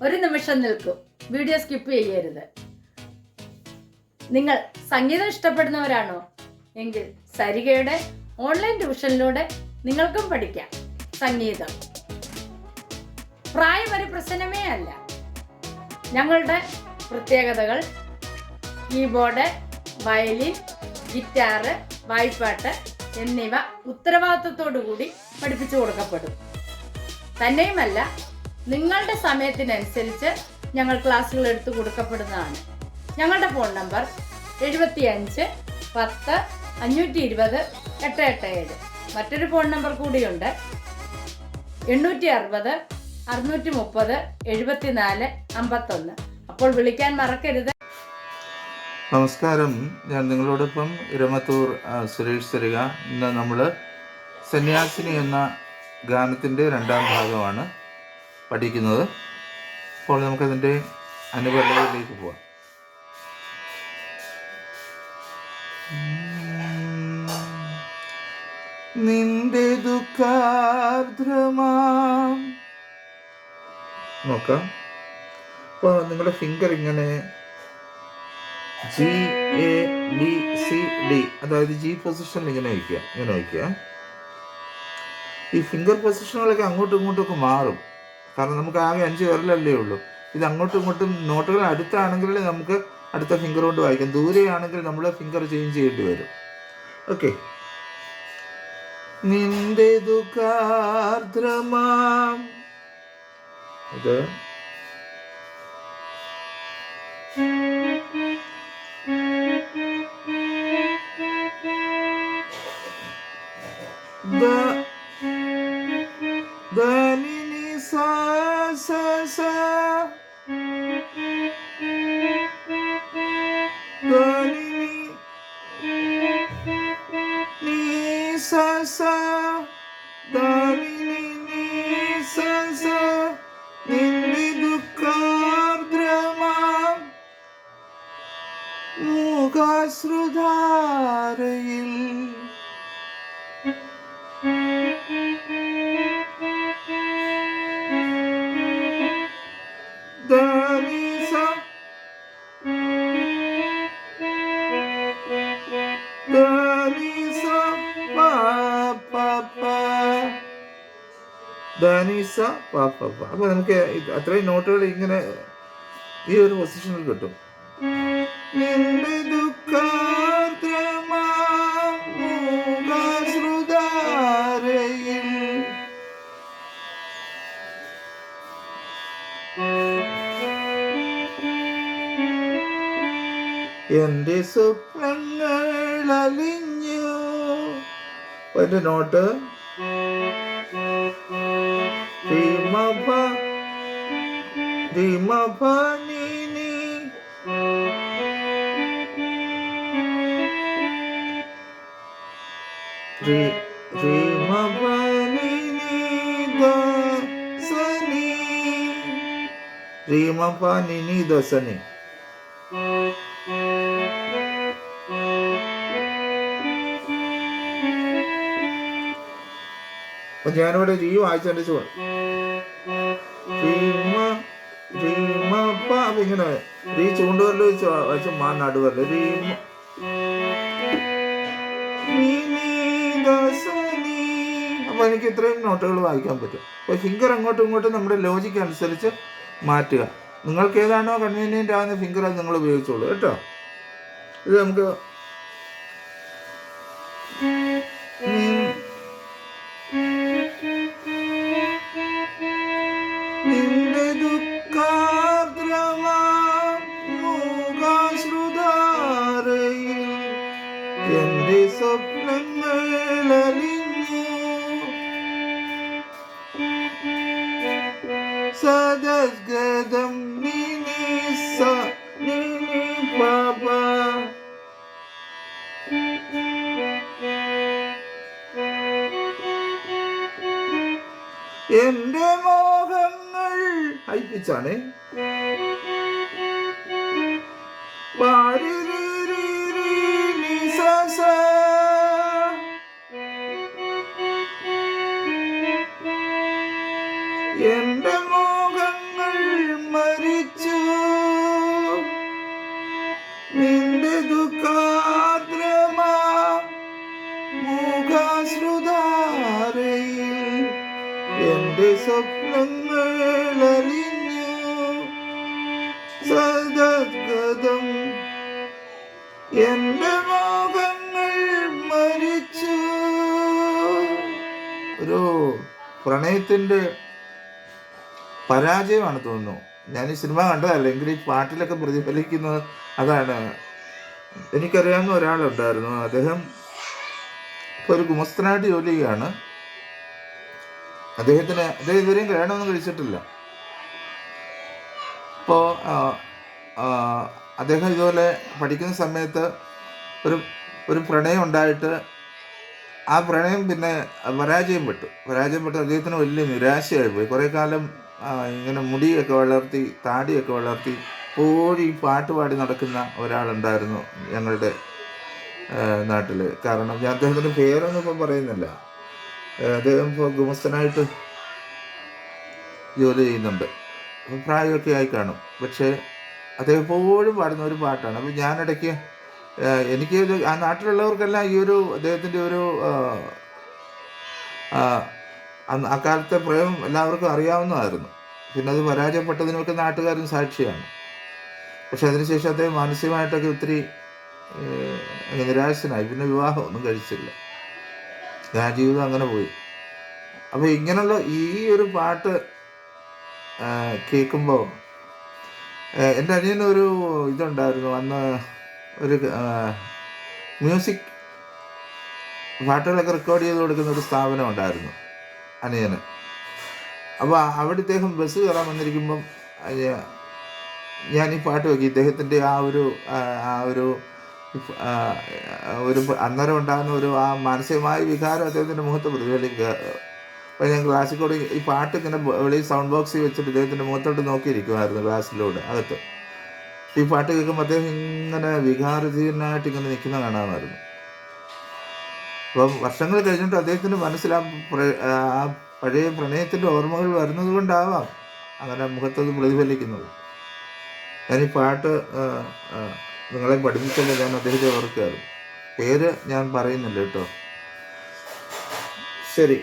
ഒരു നിമിഷം നിൽക്കൂ, വീഡിയോ സ്കിപ്പ് ചെയ്യരുത്. നിങ്ങൾ സംഗീതം ഇഷ്ടപ്പെടുന്നവരാണോ എങ്കിൽ സരികയുടെ ഓൺലൈൻ ട്യൂഷനിലൂടെ നിങ്ങൾക്കും പഠിക്കാം സംഗീതം. പ്രായം ഒരു പ്രശ്നമേ അല്ല. ഞങ്ങളുടെ പ്രത്യേകതകൾ കീബോർഡ്, വയലിൻ, ഗിറ്റാറ്, വായ്പ്പാട്ട് എന്നിവ ഉത്തരവാദിത്വത്തോടു കൂടി പഠിപ്പിച്ചു കൊടുക്കപ്പെടും. തന്നെയുമല്ല, നിങ്ങളുടെ സമയത്തിനനുസരിച്ച് ഞങ്ങൾ ക്ലാസ്സുകൾ എടുത്തു കൊടുക്കപ്പെടുന്നതാണ്. ഞങ്ങളുടെ ഫോൺ നമ്പർ 75 10 520 887. മറ്റൊരു ഫോൺ നമ്പർ കൂടിയുണ്ട്, 860 630 74 51. അപ്പോൾ വിളിക്കാൻ മറക്കരുത്. നമസ്കാരം, ഞാൻ നിങ്ങളോടൊപ്പം ഇരമത്തൂർ സുരേഷ് സരിക. ഇന്ന് നമ്മൾ സന്യാസിനി എന്ന ഗാനത്തിൻ്റെ രണ്ടാം ഭാഗമാണ് പഠിക്കുന്നത്. അപ്പോൾ നമുക്കതിൻ്റെ അനുപല്ലവിയിലേക്ക് പോവാം. നിന്റെ ദുഃഖാർദ്രമാം നോക്കാം. അപ്പോൾ നിങ്ങളുടെ ഫിംഗർ ഇങ്ങനെ GABCD, അതായത് G പൊസിഷനിൽ ഇങ്ങനെ വയ്ക്കുക. ഈ ഫിംഗർ പൊസിഷനുകളൊക്കെ അങ്ങോട്ടും ഇങ്ങോട്ടും ഒക്കെ മാറും. കാരണം നമുക്ക് ആകെ 5 വിരലല്ലേ ഉള്ളൂ. ഇത് അങ്ങോട്ടും ഇങ്ങോട്ടും നോട്ടുകൾ അടുത്താണെങ്കിൽ നമുക്ക് അടുത്ത ഫിംഗർ കൊണ്ട് വായിക്കാം. ദൂരെയാണെങ്കിൽ നമ്മൾ ഫിംഗർ ചേഞ്ച് ചെയ്യേണ്ടി വരും. ഓക്കെ. നിന്റെ ദുഃഖാർദ്രമാം ഇത് ധനിനി സാ സാ സാ ധനിനി നീ സാ സാ ധനിനി നീ സാ സാ നിന്റെ ദുഃഖാർദ്രമാം മൂകാശ്രുധാരയിൽ ധനിസ പാപ്പ. അപ്പോൾ നമുക്ക് അത്രയും നോട്ടുകൾ ഇങ്ങനെ ഈ ഒരു പൊസിഷനിൽ കിട്ടും. നിന്റെ ദുഃഖാർദ്രമാം മൂകാശ്രുധാരയിൽ എന്റെ സ്വപ്നങ്ങൾ അലിഞ്ഞു. എൻ്റെ നോട്ട് ദസനി. അപ്പൊ ഞാനിവിടെ രീ വായിച്ചതിന്റെ ഇങ്ങനെ രീ ചൂണ്ടുവരല് വെച്ച് വായിച്ച മാ നടുവരല് അപ്പൊ എനിക്ക് ഇത്രയും നോട്ടുകൾ വായിക്കാൻ പറ്റും. അപ്പൊ ഫിംഗർ അങ്ങോട്ടും ഇങ്ങോട്ടും നമ്മുടെ ലോജിക്ക് അനുസരിച്ച് മാറ്റുക. നിങ്ങൾക്ക് ഏതാണോ കൺവീനിയൻ്റ് ആകുന്ന ഫിംഗർ അത് നിങ്ങൾ ഉപയോഗിച്ചോളൂ കേട്ടോ. ഇത് നമുക്ക് നിന്റെ ദുഃഖാർദ്രമാം മൂകാശ്രുധാരയിൽ എന്റെ സ്വപ്നങ്ങൾ അലിഞ്ഞു. സദസ്ഗതം നിനി സ നിനി പാപ എന്റെ മോഹങ്ങൾ ഹൈപ്പിച്ചാണ് എന്റെ മോഹങ്ങൾ പ്രണയത്തിൻ്റെ പരാജയമാണ് തോന്നുന്നു. ഞാൻ ഈ സിനിമ കണ്ടതല്ല, എങ്കിൽ ഈ പാട്ടിലൊക്കെ പ്രതിഫലിക്കുന്നത് അതാണ്. എനിക്കറിയാവുന്ന ഒരാളുണ്ടായിരുന്നു, അദ്ദേഹം ഇപ്പോൾ ഒരു ഗുമസ്തനായിട്ട് ജോലി ചെയ്യുകയാണ്. അദ്ദേഹം ഇതുവരെയും കല്യാണമൊന്നും കഴിച്ചിട്ടില്ല. അപ്പോൾ അദ്ദേഹം ഇതുപോലെ പഠിക്കുന്ന സമയത്ത് ഒരു പ്രണയം ഉണ്ടായിട്ട് ആ പ്രണയം പിന്നെ പരാജയപ്പെട്ടു. അദ്ദേഹത്തിന് വലിയ നിരാശയായി പോയി. കുറേ കാലം ഇങ്ങനെ മുടിയൊക്കെ വളർത്തി, താടിയൊക്കെ വളർത്തി എപ്പോഴും ഈ പാട്ട് പാടി നടക്കുന്ന ഒരാളുണ്ടായിരുന്നു ഞങ്ങളുടെ നാട്ടിൽ. കാരണം ഞാൻ അദ്ദേഹത്തിൻ്റെ പേരൊന്നും ഇപ്പം പറയുന്നില്ല. അദ്ദേഹം ഇപ്പോൾ ഗുമസ്തനായിട്ട് ജോലി ചെയ്യുന്നുണ്ട്. പ്രായമൊക്കെ ആയി കാണും. പക്ഷേ അദ്ദേഹം എപ്പോഴും പാടുന്ന ഒരു പാട്ടാണ്. അപ്പോൾ ഞാനിടയ്ക്ക് എനിക്ക് ആ നാട്ടിലുള്ളവർക്കെല്ലാം ഈ ഒരു അദ്ദേഹത്തിൻ്റെ ഒരു അക്കാലത്തെ പ്രേമം എല്ലാവർക്കും അറിയാവുന്നതായിരുന്നു. പിന്നെ അത് പരാജയപ്പെട്ടതിനൊക്കെ നാട്ടുകാരും സാക്ഷിയാണ്. പക്ഷെ അതിനുശേഷം അദ്ദേഹം മാനസികമായിട്ടൊക്കെ ഒത്തിരി നിരാശനായി. പിന്നെ വിവാഹമൊന്നും കഴിച്ചില്ല. ആ ജീവിതം അങ്ങനെ പോയി. അപ്പോൾ ഇങ്ങനെയുള്ള ഈ ഒരു പാട്ട് കേൾക്കുമ്പോൾ എൻ്റെ അനിയനൊരു ഇതുണ്ടായിരുന്നു. അന്ന് ഒരു മ്യൂസിക് പാട്ടുകളൊക്കെ റെക്കോർഡ് ചെയ്ത് കൊടുക്കുന്ന ഒരു സ്ഥാപനം ഉണ്ടായിരുന്നു അനിയന്. അപ്പോൾ അവിടെ ഇദ്ദേഹം ബസ് കയറാൻ വന്നിരിക്കുമ്പം ഞാൻ ഈ പാട്ട് വെക്കി. ഇദ്ദേഹത്തിൻ്റെ ആ ഒരു അന്നേരം ഉണ്ടാകുന്ന ഒരു ആ മാനസികമായ വികാരം അദ്ദേഹത്തിൻ്റെ മുഖത്ത് പ്രതിഫലിക്കുക. അപ്പോൾ ഞാൻ ക്ലാസ്സിൽ കൂടി ഈ പാട്ട് ഇങ്ങനെ വെളിയിൽ സൗണ്ട് ബോക്സിൽ വെച്ചിട്ട് ഇദ്ദേഹത്തിൻ്റെ മുഖത്തോട്ട് നോക്കിയിരിക്കുമായിരുന്നു ക്ലാസ്സിലൂടെ അകത്ത്. ഈ പാട്ട് കേൾക്കുമ്പോൾ അദ്ദേഹം ഇങ്ങനെ വികാരധീരനായിട്ട് ഇങ്ങനെ നിൽക്കുന്ന കാണാമായിരുന്നു. അപ്പം വർഷങ്ങൾ കഴിഞ്ഞിട്ട് അദ്ദേഹത്തിൻ്റെ മനസ്സിൽ ആ പഴയ പ്രണയത്തിൻ്റെ ഓർമ്മകൾ വരുന്നത് കൊണ്ടാവാം അങ്ങനെ മുഖത്തത് പ്രതിഫലിക്കുന്നത്. ഞാൻ ഈ പാട്ട് നിങ്ങളെ പഠിപ്പിച്ചല്ലോ, ഞാൻ അദ്ദേഹത്തെ ഓർക്കുകയായിരുന്നു. പേര് ഞാൻ പറയുന്നില്ല കേട്ടോ. ശരി.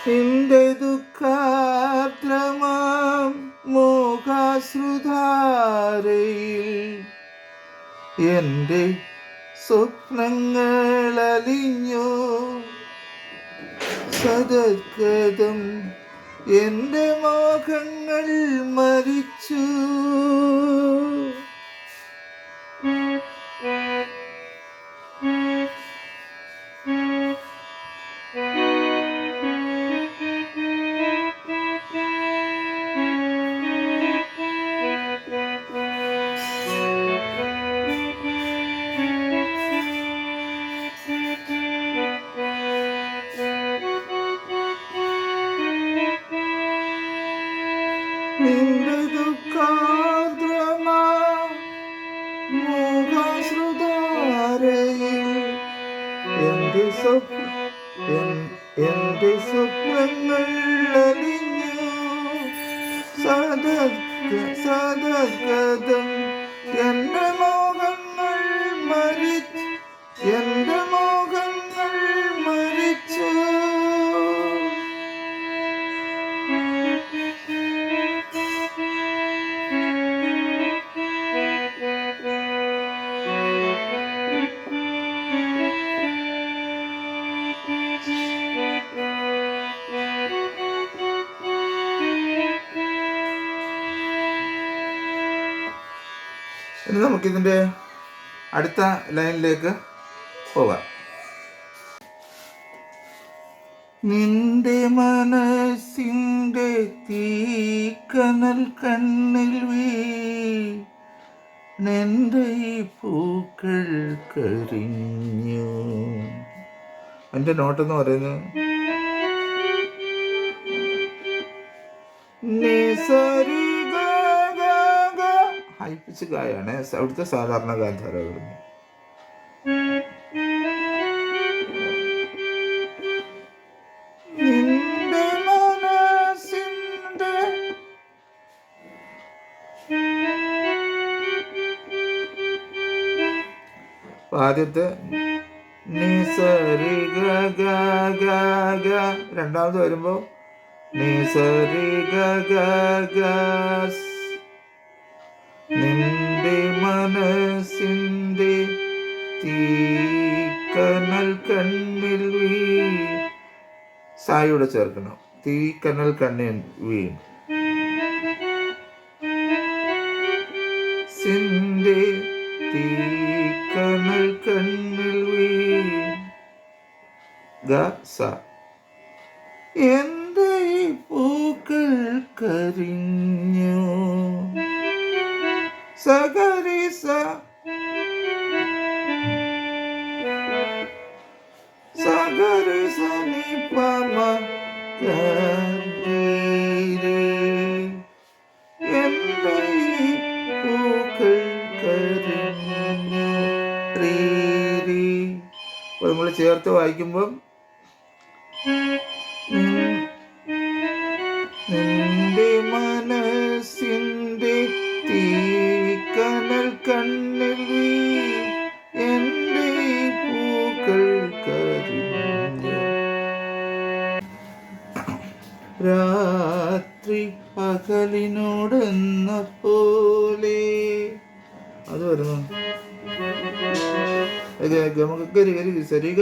നിന്റെ ദുഃഖാർദ്രമാം മോഹാശ്രുധാരയിൽ എൻ്റെ സ്വപ്നങ്ങളലിഞ്ഞു സദഗതം, എൻ്റെ മോഹങ്ങൾ മരിച്ചു. നിന്റെ ദുഃഖാർദ്രമാം മോഹാശ്രുധാരയിൽ എൻ്റെ സ്വപ്നങ്ങൾ അലിഞ്ഞു സദഗതം, എൻ്റെ മോഹങ്ങൾ മരിച്ചു, എൻ്റെ മോഹങ്ങൾ മരിച്ചു. ഇനി നമുക്കിതിൻ്റെ അടുത്ത ലൈനിലേക്ക് പോകാം. നിന്റെ മനസ്സിൻ്റെ തീക്കനൽ കണ്ണിൽ വീണെൻ്റെ പൂക്കൾ കരിഞ്ഞു. എൻ്റെ നോട്ടെന്ന് പറയുന്നത് ഹൈപ്പിച്ച് ഗായാണ്. അവിടുത്തെ സാധാരണ ഗാന്ധാര വരുന്നത്. നിന്റെ മനസ്സിൻ്റെ ആദ്യത്തെ നിസരി ഗ ഗ, രണ്ടാമത് വരുമ്പോൾ നിസരി ഗ ഗ. നിന്റെ മനസ്സിൻ്റെ തീക്കനൽ കണ്ണിൽ സായൂടെ ചേർക്കണം. തീ കനൽ കണ്ണിൽ വീൺ സിന്റെ തീ കനൽ കണ്ണിൽ വീൺ ഗ സ എന്റെ പൂക്കൾ കരിഞ്ഞു സഗരി സ സഗരി സ നി പ മ ഗരി എന്റെ പൂക്കൾ കരിഞ്ഞു റീ രീ. അപ്പോൾ നമ്മൾ ചേർത്ത് വായിക്കുമ്പം നിന്റെ മനസ്സിന്റെ തീക്കനൽ കണ്ണിൽ എന്റെ പൂക്കൾ കരിഞ്ഞു രാത്രി പകലിനോടെന്ന പോലെ. അത് വരുന്നു നമുക്ക് ഗരി ഗരി സരി ഗ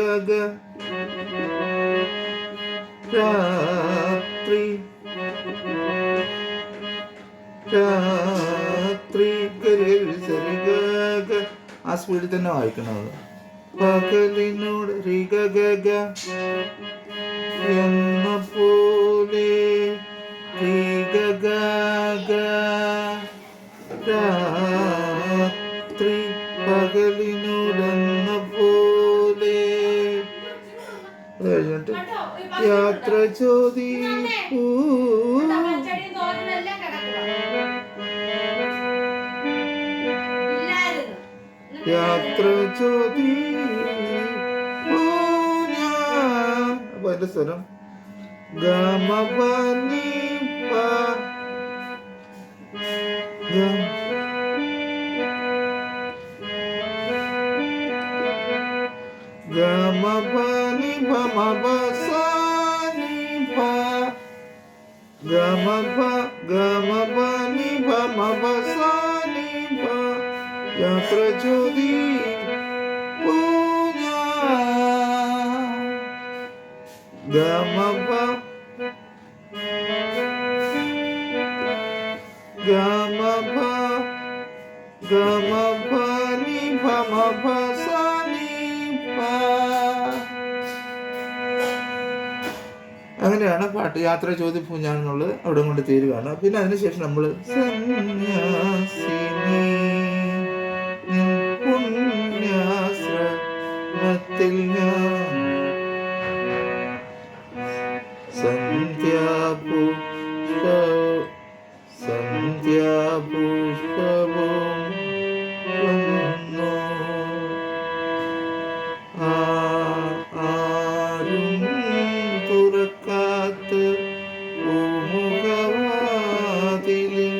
രാത്രി രാത്രി ഗരി സരി ഗ ആ സ്പീഡിൽ തന്നെ വായിക്കണത്. പകലിനോട് രി ഗ എന്ന പോലെ രി ഗ രാത്രി പകലിനോടെന്ന പോലെ. അത് കഴിഞ്ഞിട്ട് യാത്ര ചോദിപ്പൂ യാത്ര ചോദിപ്പൂ ഞാൻ. അപ്പൊ എന്റെ സ്വരം ഗമ പനി പ ഗമ പനി പ മ പ സ നി പ ഗമ പനി പ മ പ സ നി പ യാത്ര ചോദിപ്പൂ ഞാൻ ഗമ പ നി പ മ പ സ നി പ. അങ്ങനെയാണ് പാട്ട്. യാത്ര ചോദിപ്പൂ ഞാൻ എന്നുള്ളത് അവിടെ കൊണ്ട് തീരുകയാണ്. പിന്നെ അതിനുശേഷം നമ്മൾ സന്യാസിനി പുണ്യാശ്രമത്തിൽ ഞാൻ സന്ധ്യാപുഷ്പവും വന്നു ആരും തുറക്കാത്ത പൂമുഖവാതിലിൽ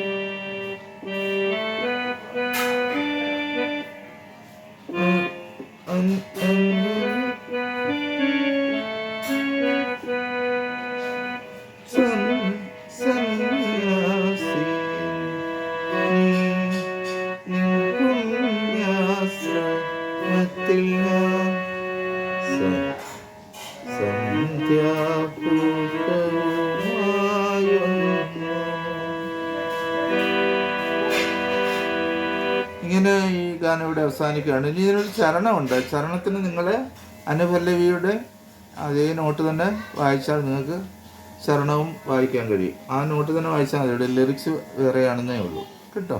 ഇങ്ങനെ ഈ ഗാനം ഇവിടെ അവസാനിക്കുകയാണ്. ഇനി ഇതിനൊരു ചരണമുണ്ട്. ചരണത്തിന് നിങ്ങൾ അനുപല്ലവിയുടെ അതേ നോട്ട് തന്നെ വായിച്ചാൽ നിങ്ങൾക്ക് ചരണവും വായിക്കാൻ കഴിയും. ആ നോട്ട് തന്നെ വായിച്ചാൽ മതി. ഇവിടെ ലിറിക്സ് വേറെയാണെന്നേ ഉള്ളൂ കേട്ടോ.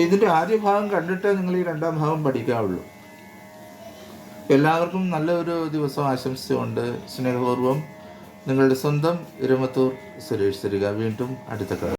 ഇതിൻ്റെ ആദ്യ ഭാഗം കണ്ടിട്ടേ നിങ്ങൾ ഈ രണ്ടാം ഭാഗം പഠിക്കാവുള്ളൂ. എല്ലാവർക്കും നല്ലൊരു ദിവസം ആശംസിച്ചുകൊണ്ട് സ്നേഹപൂർവ്വം നിങ്ങളുടെ സ്വന്തം ഇരമത്തൂർ സുരേഷ് തരിക. വീണ്ടും അടുത്ത കാലം.